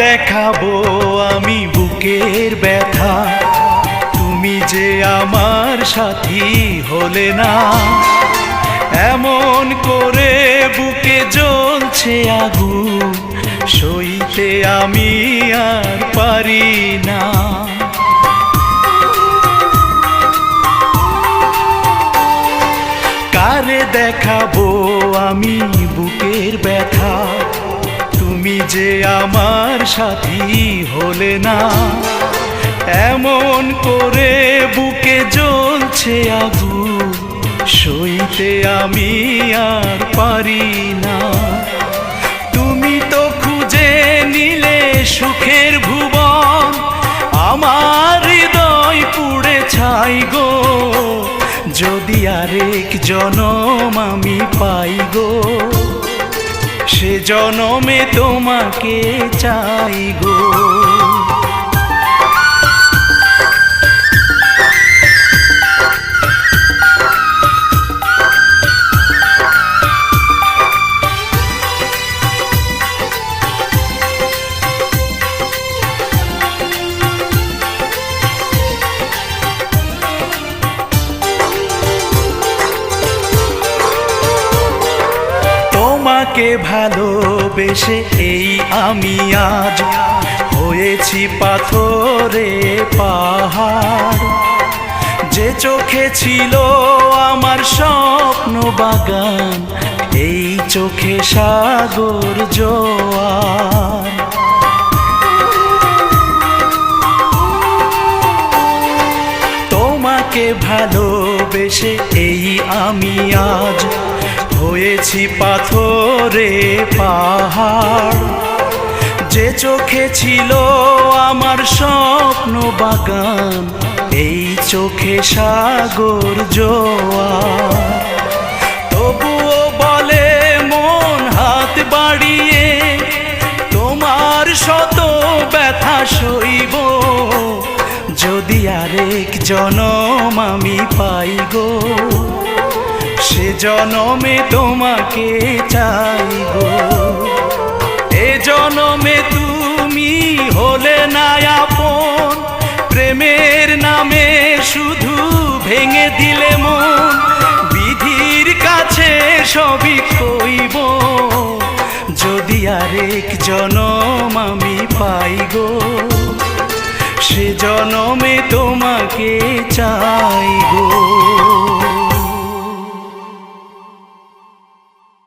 দেখাবো আমি বুকের ব্যথা, তুমি যে আমার সাথী হলে না। এমন করে বুকে জ্বলছে আগুন, সইতে আমি আর পারি না। কারে দেখাবো আমি বুকের ব্যথা, তুমি যে আমার সাথী হলে না। এমন করে বুকে জ্বলছে আগুন, সইতে আমি আর পারি না। তুমি তো খুঁজে নিলে সুখের ভুবন, আমার হৃদয় পুড়ে ছাই গো। যদি আরেক জনম আমি পাই গো, সে জনমে তোমাকে চাই গো। তোমাকে ভালোবেসে এই আমি আজ হয়েছি পাথরে পাহাড়। যে চোখে ছিল আমার স্বপ্ন বাগান, এই চোখে সাগর জোয়ার। তোমাকে ভালোবেসে এই আমি আজ হয়েছি পাথরে পাহাড়। যে চোখে ছিল আমার স্বপ্ন বাগান, এই চোখে সাগর জোয়ার। তবুও বলে মন হাত বাড়িয়ে, তোমার শত ব্যথা সইব। যদি আরেক জনম আমি পাই গো, সে জনমে তোমাকে চাই গো। এ জনমে তুমি হলে না আপন, প্রেমের নামে শুধু ভেঙে দিলে মন। বিধির কাছে সবই কইব, যদি আরেক জনম আমি পাই গো, সে জনমে তোমাকে চাই গো।